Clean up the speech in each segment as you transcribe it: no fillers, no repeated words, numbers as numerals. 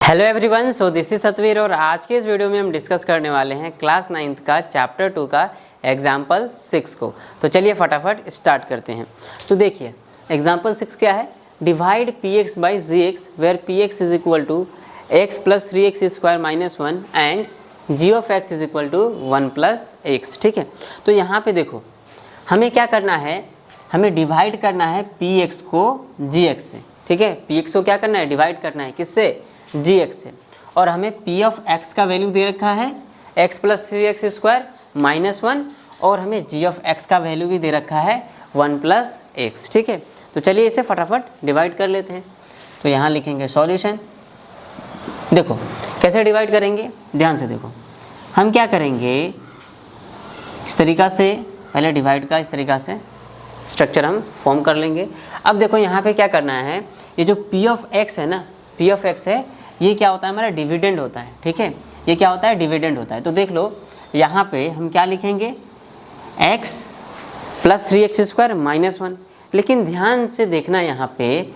Hello everyone, so this is Satveer और आज के इस वीडियो में हम डिस्कस करने वाले हैं क्लास 9th का चैप्टर 2 का एग्जाम्पल 6 को। तो चलिए फटाफट स्टार्ट करते हैं। तो देखिए एग्जाम्पल 6 क्या है, divide P x by G x where P x is equal to x plus 3x square minus 1 and G of x is equal to 1 plus x. ठीक है, तो यहाँ पे देखो हमें क्या करना है, हमें डिवाइड करना है पी एक्स को जी एक्स से। ठीक है, पी एक्स को क्या करना है, डिवाइड करना है किससे, जी एक्स से। और हमें पी ऑफ एक्स का वैल्यू दे रखा है x plus 3x square minus 1 और हमें जी ऑफ एक्स का वैल्यू भी दे रखा है 1 प्लस एक्स। ठीक है, तो चलिए इसे फटाफट डिवाइड कर लेते हैं। तो यहाँ लिखेंगे सॉल्यूशन। देखो कैसे डिवाइड करेंगे, ध्यान से देखो। हम क्या करेंगे, इस तरीक़ा से पहले डिवाइड का इस तरीक़ा से स्ट्रक्चर हम फॉर्म कर लेंगे। अब देखो यहाँ पे क्या करना है, ये जो पी ऑफ एक्स है ना, पी ऑफ एक्स है, ये क्या होता है, हमारा डिविडेंड होता है। ठीक है, ये क्या होता है, डिविडेंड होता है। तो देख लो यहाँ पे हम क्या लिखेंगे, x plus 3x square minus 1। लेकिन ध्यान से देखना यहाँ पे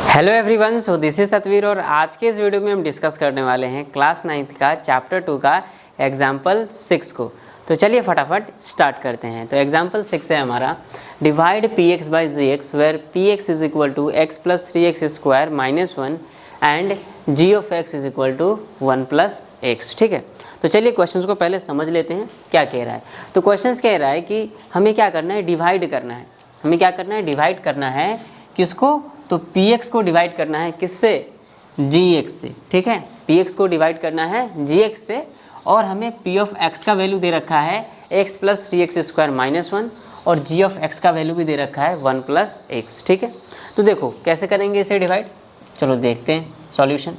hello everyone, so this is Satveer और आज के इस वीडियो में हम डिस्कस करने वाले हैं क्लास 9th का चैप्टर 2 का एग्जाम्पल 6 को। तो चलिए फटाफट स्टार्ट करते हैं। तो एग्जाम्पल 6 है हमारा, divide P x by G x where P x is equal to x plus 3x square minus 1 and G of x is equal to 1 plus x. ठीक है, तो चलिए क्वेश्चंस को पहले समझ लेते हैं क्या कह रहा है। तो क्वेश्चंस कह रहा है कि हमें क्या करना है, डिवाइड करना है। हमें क्या करना है, डिवाइड करना है किसको, तो px को डिवाइड करना है किससे, gx से। ठीक है, px को डिवाइड करना है gx से और हमें p ऑफ x का वैल्यू दे रखा है x plus 3x square minus 1 और g ऑफ x का वैल्यू भी दे रखा है 1 प्लस एक्स। ठीक है, तो देखो कैसे करेंगे इसे डिवाइड, चलो देखते हैं सॉल्यूशन।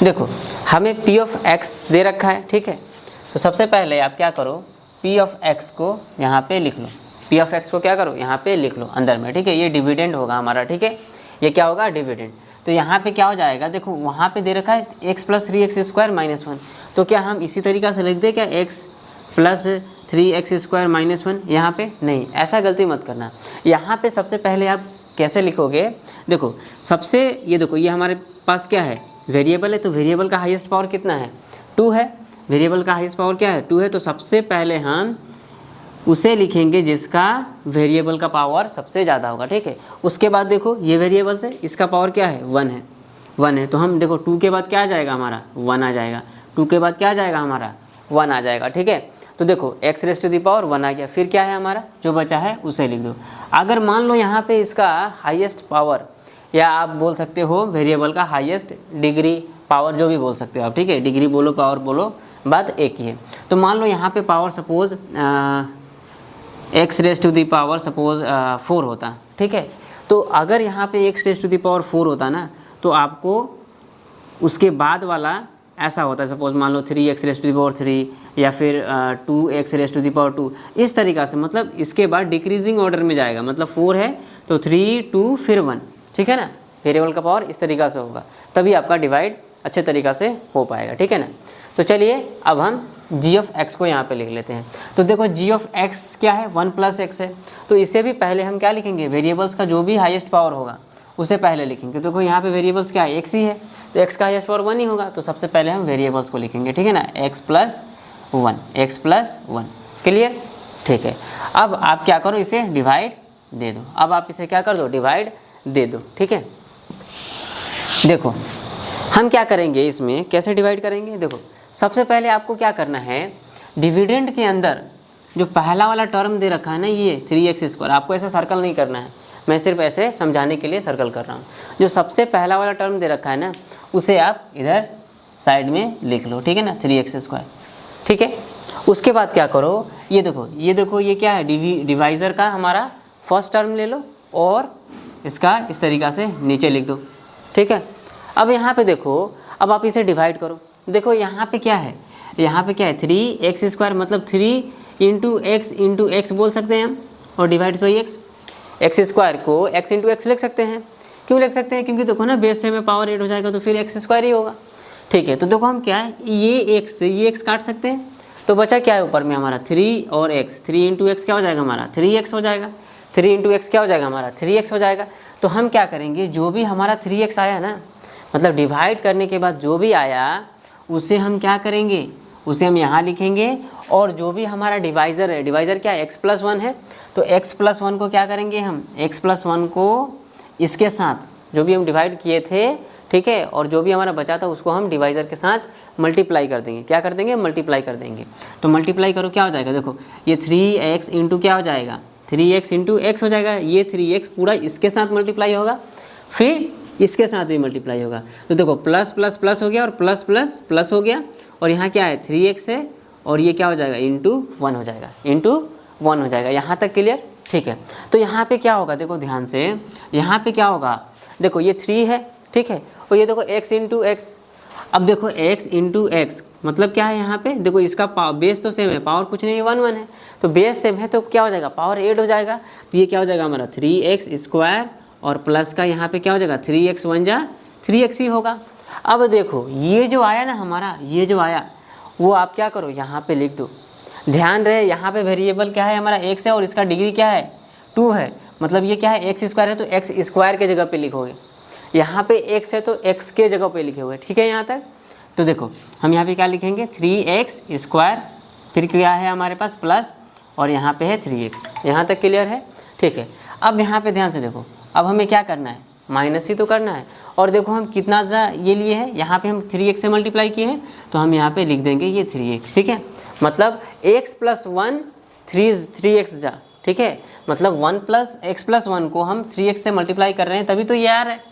देखो हमें p ऑफ x दे रखा है। ठीक है, तो सबसे पहले आप क्या करो, p ऑफ x को यहाँ पे लिख लो, पी ऑफ एक्स को क्या करो, यहाँ पे लिख लो अंदर में। ठीक है, ये डिविडेंड होगा हमारा। ठीक है, ये क्या होगा, डिविडेंड। तो यहाँ पे क्या हो जाएगा, देखो वहाँ पे दे रखा है x plus 3x square minus 1, तो क्या हम इसी तरीक़ा से लिख दें क्या, x plus 3x square minus 1, यहाँ पे नहीं, ऐसा गलती मत करना। यहाँ पे सबसे पहले आप कैसे लिखोगे, देखो सबसे ये देखो ये हमारे पास क्या है, वेरिएबल है। तो वेरिएबल का हाईएस्ट पावर कितना है, 2 है। वेरिएबल का हाईएस्ट पावर क्या है, 2 है। तो सबसे पहले हम उसे लिखेंगे जिसका वेरिएबल का पावर सबसे ज़्यादा होगा। ठीक है, उसके बाद देखो ये वेरिएबल से इसका पावर क्या है, 1 है, 1 है। तो हम देखो 2 के बाद क्या आ जाएगा हमारा, 1 आ जाएगा। 2 के बाद क्या आ जाएगा हमारा, 1 आ जाएगा। ठीक है, तो देखो x raise to the power 1 आ गया। फिर क्या है हमारा, जो बचा है उसे लिख दो। अगर मान लो यहाँ पे इसका हाईएस्ट पावर, या आप बोल सकते हो वेरिएबल का हाईएस्ट डिग्री पावर, जो भी बोल सकते हो आप। ठीक है, डिग्री बोलो पावर बोलो, बात एक ही है। तो मान लो यहाँ पे power suppose x raise to the power suppose 4 होता। ठीक है, तो अगर यहाँ पे x raise to the power 4 होता ना, तो आपको उसके बाद वाला ऐसा होता है, सपोज मान लो 3x raise to the power 3 या फिर 2x rays to the power 2, इस तरीक़ा से। मतलब इसके बाद डिक्रीजिंग ऑर्डर में जाएगा, मतलब 4 है तो 3 2 फिर 1। ठीक है ना, वेरिएबल का पावर इस तरीक़ा से होगा, तभी आपका डिवाइड अच्छे तरीक़ा से हो पाएगा। ठीक है ना, तो चलिए अब हम g ऑफ x को यहाँ पे लिख लेते हैं। तो देखो g ऑफ x क्या है, 1 प्लस एक्स है। तो इसे भी पहले हम क्या लिखेंगे, वेरिएबल्स का जो भी हाईएस्ट पावर होगा उसे पहले लिखेंगे। तो देखो यहाँ पे वेरिएबल्स क्या है, x ही है, तो x का हाईएस्ट पावर 1 ही होगा। तो सबसे पहले हम वेरिएबल्स को लिखेंगे। ठीक है ना, x plus 1, x plus 1। Clear, ठीक है। अब आप क्या करो, इसे डिवाइड दे दो। अब आप इसे क्या कर दो, डिवाइड दे दो। ठीक है, देखो हम क्या करेंगे, इसमें कैसे डिवाइड करेंगे। देखो सबसे पहले आपको क्या करना है, डिविडेंड के अंदर जो पहला वाला टर्म दे रखा है ना, ये 3x स्क्वायर, आपको ऐसे सर्कल नहीं करना है, मैं सिर्फ ऐसे समझाने के लिए सर्कल कर रहा हूँ। जो सबसे पहला वाला टर्म दे रखा है ना, उसे आप इधर साइड में लिख लो। ठीक है ना, 3x स्क्वायर। ठीक है, उसके बाद क्या करो, ये देखो ये क्या है, डिवाइज़र का हमारा फर्स्ट टर्म ले लो और इसका इस तरीक़ा से नीचे लिख दो, ठीक है। अब यहाँ पे देखो, अब आप इसे डिवाइड करो, देखो यहाँ पे क्या है, यहाँ पे क्या है 3x² मतलब 3 × x बोल सकते हैं हम, और डिवाइड बाई x को x × x लिख सकते हैं। क्यों लिख सकते हैं? क्योंकि देखो ना बेस से में पावर 8 हो जाएगा तो फिर x² ही होगा, ठीक है। तो देखो हम क्या है, ये x काट सकते हैं, तो बचा क्या है ऊपर में हमारा 3 और x, 3 × x क्या हो जाएगा हमारा 3x हो जाएगा, 3 × x क्या हो जाएगा हमारा 3x हो जाएगा। तो हम क्या करेंगे, जो भी हमारा 3x आया ना, मतलब डिवाइड करने के बाद जो भी आया उसे हम क्या करेंगे, उसे हम यहाँ लिखेंगे, और जो भी हमारा डिवाइज़र है, डिवाइज़र क्या है x+1 है, तो x+1 को क्या करेंगे हम, x+1 को इसके साथ जो भी हम डिवाइड किए थे, ठीक है, और जो भी हमारा बचा था उसको हम डिवाइज़र के साथ मल्टीप्लाई कर देंगे। क्या कर देंगे, मल्टीप्लाई कर देंगे। तो मल्टीप्लाई करो, क्या हो जाएगा, देखो ये 3x इंटू क्या हो जाएगा, 3x इंटू x हो जाएगा, ये 3x पूरा इसके साथ मल्टीप्लाई होगा, फिर इसके साथ भी मल्टीप्लाई होगा। तो देखो प्लस प्लस प्लस हो गया और प्लस प्लस प्लस हो गया, और यहाँ क्या है 3x है, और ये क्या हो जाएगा इंटू 1 हो जाएगा, इंटू 1 हो जाएगा। यहाँ तक क्लियर, ठीक है। तो यहाँ पे क्या होगा, देखो ध्यान से, यहाँ पे क्या होगा, देखो ये 3 है, ठीक है, और ये देखो x इंटू एक्स। अब देखो x इंटू एक्स मतलब क्या है, यहाँ पे देखो इसका बेस तो सेम है, पावर कुछ नहीं है, 1 है, तो बेस सेम है तो क्या हो जाएगा, पावर 8 हो जाएगा। तो ये क्या हो जाएगा हमारा 3x² और प्लस का यहाँ पे क्या हो जाएगा 3x 1 जा 3x ही होगा। अब देखो ये जो आया ना हमारा, ये जो आया वो आप क्या करो, यहाँ पे लिख दो। ध्यान रहे यहाँ पे वेरिएबल क्या है हमारा x है, और इसका डिग्री क्या है 2 है, मतलब ये क्या है x² है, तो x² के जगह पे लिखोगे। यहाँ पे x है तो x के जगह पे लिखे हुए, ठीक है यहाँ तक। तो देखो हम यहाँ पे क्या लिखेंगे 3x², फिर क्या है हमारे पास प्लस, और यहाँ पे है 3x। यहाँ तक क्लियर है, ठीक है। अब यहाँ पे ध्यान से देखो, अब हमें क्या करना है, माइनस ही तो करना है। और देखो हम कितना जा ये लिए हैं, यहाँ पे हम 3x से मल्टीप्लाई किए हैं, तो हम यहाँ पे लिख देंगे ये 3x, ठीक है। मतलब x+1 3x जा, ठीक है, मतलब 1 + x+1 को हम 3x से मल्टीप्लाई कर रहे हैं, तभी तो ये आ रहा है,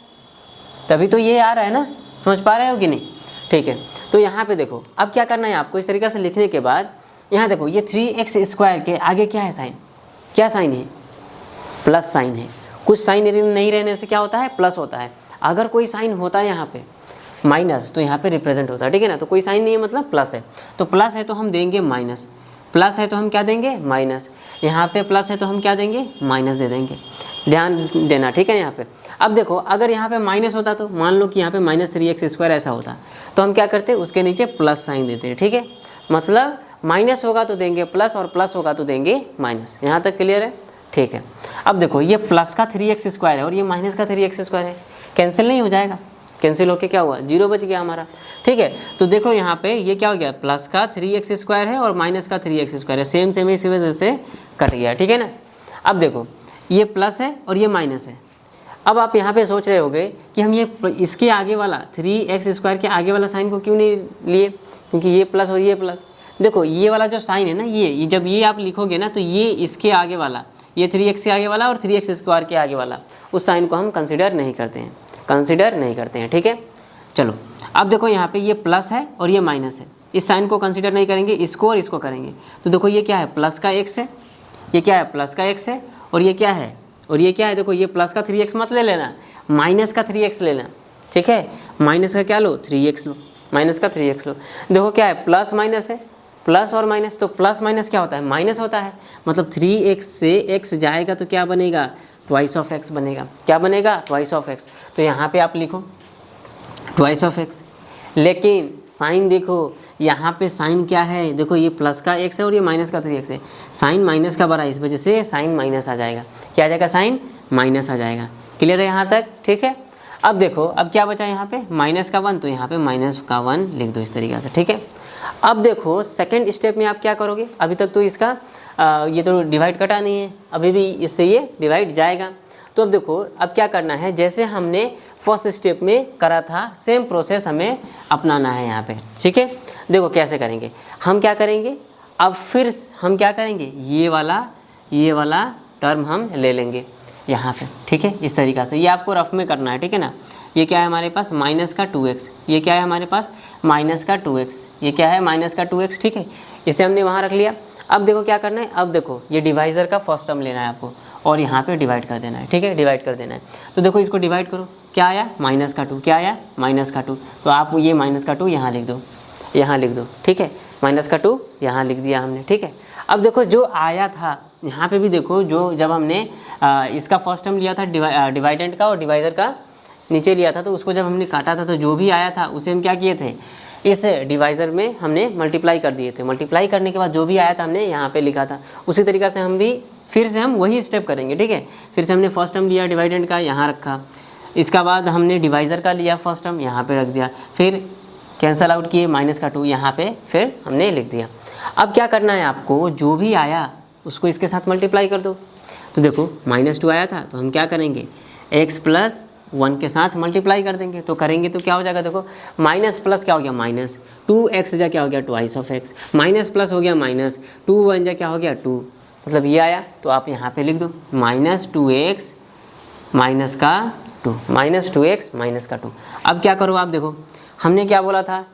तभी तो ये आ रहा है ना, समझ पा रहे हो कि नहीं, ठीक है। तो यहाँ पे देखो अब क्या करना है आपको, इस तरीके से लिखने के बाद यहाँ देखो ये 3x² के आगे क्या है साइन, क्या साइन है, प्लस साइन है। कुछ साइन नहीं रहने से क्या होता है, प्लस होता है। अगर कोई साइन होता है यहाँ पे माइनस, तो यहाँ पे रिप्रेजेंट होता है, ठीक है ना। तो कोई साइन नहीं है मतलब प्लस है, तो प्लस है तो हम देंगे माइनस, प्लस है तो हम क्या देंगे माइनस, यहाँ पे प्लस है तो हम क्या देंगे माइनस दे देंगे। ध्यान देना, ठीक है। यहाँ पे अब देखो अगर यहाँ पे माइनस होता तो मान लो कि यहाँ पे -3x² ऐसा होता, तो हम क्या करते, उसके नीचे प्लस साइन देते हैं, ठीक है। मतलब माइनस होगा तो देंगे प्लस, और प्लस होगा तो देंगे माइनस। यहाँ तक क्लियर है, ठीक है। अब देखो ये प्लस का 3x² है और ये माइनस का 3x² है, कैंसिल नहीं हो जाएगा, कैंसिल होके क्या हुआ 0 बच गया हमारा, ठीक है। तो देखो यहाँ पे ये क्या हो गया, प्लस का 3x² है और माइनस का 3x² है, सेम सेम इसी वजह से कट गया, ठीक है ना। अब देखो ये प्लस है और ये माइनस है। अब आप यहाँ पे सोच रहे होगे कि हम ये इसके आगे वाला 3x² के आगे वाला साइन को क्यों नहीं लिए, क्योंकि ये प्लस और ये प्लस। देखो ये वाला जो साइन है ना, ये जब ये आप लिखोगे ना, तो ये इसके आगे वाला, ये 3x के आगे वाला और 3x² के आगे वाला, उस साइन को हम कंसिडर नहीं करते हैं, कंसिडर नहीं करते हैं, ठीक है। चलो अब देखो यहाँ पे ये प्लस है और ये माइनस है, इस साइन को कंसिडर नहीं करेंगे, इसको और इसको करेंगे। तो देखो ये क्या है, प्लस का x है, ये क्या है प्लस का x है, और ये क्या है, और ये क्या है, देखो ये प्लस का 3x मत ले लेना, माइनस का 3x लेना, ठीक है। माइनस का क्या लो 3x लो, माइनस का 3x लो। देखो क्या है प्लस माइनस है, प्लस और माइनस, तो प्लस माइनस क्या होता है, माइनस होता है। मतलब 3x से x जाएगा तो क्या बनेगा, ट्वाइस ऑफ x बनेगा। क्या बनेगा, ट्वाइस ऑफ x। तो यहाँ पे आप लिखो ट्वाइस ऑफ x, लेकिन साइन देखो यहाँ पे साइन क्या है, देखो ये प्लस का x है और ये माइनस का 3x है, साइन माइनस का बड़ा, इस वजह से साइन माइनस आ जाएगा। क्या आ जाएगा, साइन माइनस आ जाएगा। क्लियर है यहाँ तक, ठीक है। अब देखो अब क्या बचा यहाँ पे, माइनस का 1, तो यहाँ पे माइनस का 1 लिख दो इस तरीके से, ठीक है। अब देखो सेकंड स्टेप में आप क्या करोगे, अभी तक तो इसका ये तो डिवाइड कटा नहीं है, अभी भी इससे ये डिवाइड जाएगा। तो अब देखो अब क्या करना है, जैसे हमने फर्स्ट स्टेप में करा था सेम प्रोसेस हमें अपनाना है यहाँ पे, ठीक है। देखो कैसे करेंगे, हम क्या करेंगे, अब फिर हम क्या करेंगे, ये वाला टर्म हम ले लेंगे यहाँ पे, ठीक है। इस तरीक़ा से ये आपको रफ में करना है, ठीक है ना। ये क्या है हमारे पास माइनस का 2x, ये क्या है हमारे पास माइनस का 2x, ये क्या है माइनस का 2x, ठीक है। इसे हमने वहाँ रख लिया। अब देखो क्या करना है, अब देखो ये डिवाइज़र का फर्स्ट टर्म लेना है आपको और यहाँ पे डिवाइड कर देना है, ठीक है, डिवाइड कर देना है। तो देखो इसको डिवाइड करो, क्या आया -2, क्या आया -2। तो आप ये -2 यहाँ लिख दो, यहाँ लिख दो, ठीक है, -2 यहाँ लिख दिया हमने, ठीक है। अब देखो जो आया था यहाँ पे भी देखो, जो जब हमने इसका फर्स्ट टर्म लिया था डिवाइडेंट का और डिवाइज़र का नीचे लिया था, तो उसको जब हमने काटा था तो जो भी आया था उसे हम क्या किए थे, इस डिवाइज़र में हमने मल्टीप्लाई कर दिए थे। मल्टीप्लाई करने के बाद जो भी आया था हमने यहाँ पे लिखा था। उसी तरीक़े से हम भी फिर से हम वही स्टेप करेंगे, ठीक है। फिर से हमने फर्स्ट टर्म लिया डिवाइडेंट का, यहाँ रखा, इसका बाद हमने डिवाइज़र का लिया फर्स्ट टर्म, यहाँ पे रख दिया, फिर कैंसल आउट किए -2 यहाँ पे फिर हमने लिख दिया। अब क्या करना है आपको, जो भी आया उसको इसके साथ मल्टीप्लाई कर दो। तो देखो -2 आया था तो हम क्या करेंगे, x+1 के साथ मल्टीप्लाई कर देंगे। तो करेंगे तो क्या हो जाएगा, देखो माइनस प्लस क्या हो गया, -2x जा क्या हो गया, twice of x, minus plus हो गया -2 1 जा क्या हो गया 2, मतलब ये आया। तो आप यहाँ पे लिख दो -2x -2, -2x -2। अब क्या करो आप, देखो हमने क्या बोला था,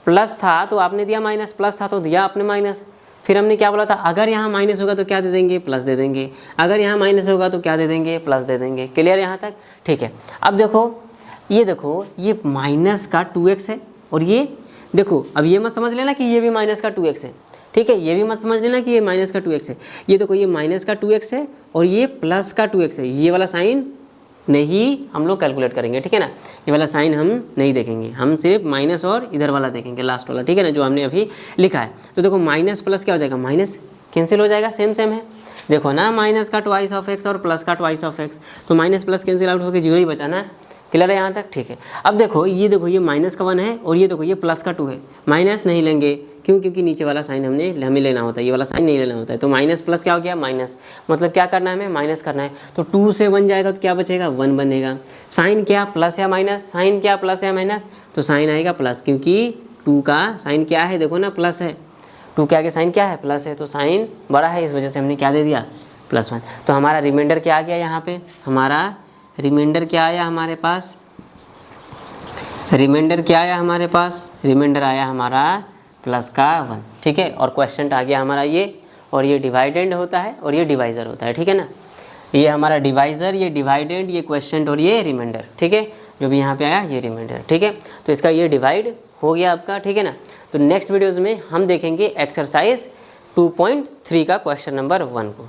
प्लस था तो आपने दिया माइनस, प्लस था तो दिया आपने माइनस। फिर हमने क्या बोला था, अगर यहाँ माइनस होगा तो क्या दे देंगे, प्लस दे देंगे, अगर यहाँ माइनस होगा तो क्या दे देंगे, प्लस दे देंगे। क्लियर यहाँ तक, ठीक है। अब देखो ये माइनस का 2x है और ये देखो, अब ये मत समझ लेना कि ये भी माइनस का 2x है, ठीक है, ये भी मत समझ लेना कि ये माइनस का 2x है। ये देखो ये माइनस का 2x है और ये प्लस का 2x है। ये वाला साइन नहीं हम लोग कैलकुलेट करेंगे, ठीक है ना, ये वाला साइन हम नहीं देखेंगे, हम सिर्फ माइनस और इधर वाला देखेंगे, लास्ट वाला, ठीक है ना, जो हमने अभी लिखा है। तो देखो माइनस प्लस क्या हो जाएगा, माइनस कैंसिल हो जाएगा, सेम सेम है, देखो ना, माइनस का ट्वाइस ऑफ x और प्लस का ट्वाइस ऑफ x, तो माइनस प्लस कैंसिल आउट होकर 0 ही बचाना है। क्लियर है यहाँ तक, ठीक है। अब देखो ये माइनस का 1 है और ये देखो ये प्लस का 2 है, माइनस नहीं लेंगे, क्यों, क्योंकि नीचे वाला साइन हमें लेना होता है, ये वाला साइन नहीं लेना होता है। तो माइनस प्लस क्या हो गया, माइनस, मतलब क्या करना है, हमें माइनस करना है। तो 2 से 1 जाएगा तो क्या बचेगा, 1 बनेगा। साइन क्या, प्लस या माइनस, साइन क्या, प्लस या माइनस, तो साइन आएगा प्लस, क्योंकि 2 का साइन क्या है, देखो ना, प्लस है, 2 के आगे साइन क्या है, प्लस है, तो साइन बड़ा है, इस वजह से हमने क्या दे दिया, +1। तो हमारा रिमाइंडर क्या आ गया यहाँ पे, हमारा रिमाइंडर क्या आया हमारे पास, रिमाइंडर क्या आया हमारे पास, रिमाइंडर आया हमारा +1, ठीक है। और क्वेश्चन आ गया हमारा ये, और ये डिवाइडेंड होता है और ये डिवाइज़र होता है, ठीक है ना। ये हमारा डिवाइज़र, ये डिवाइडेंड, ये क्वेश्चन और ये रिमाइंडर, ठीक है, जो भी यहाँ पे आया ये रिमाइंडर, ठीक है। तो इसका ये डिवाइड हो गया आपका, ठीक है ना। तो नेक्स्ट वीडियोज़ में हम देखेंगे एक्सरसाइज 2.3 का क्वेश्चन नंबर 1 को।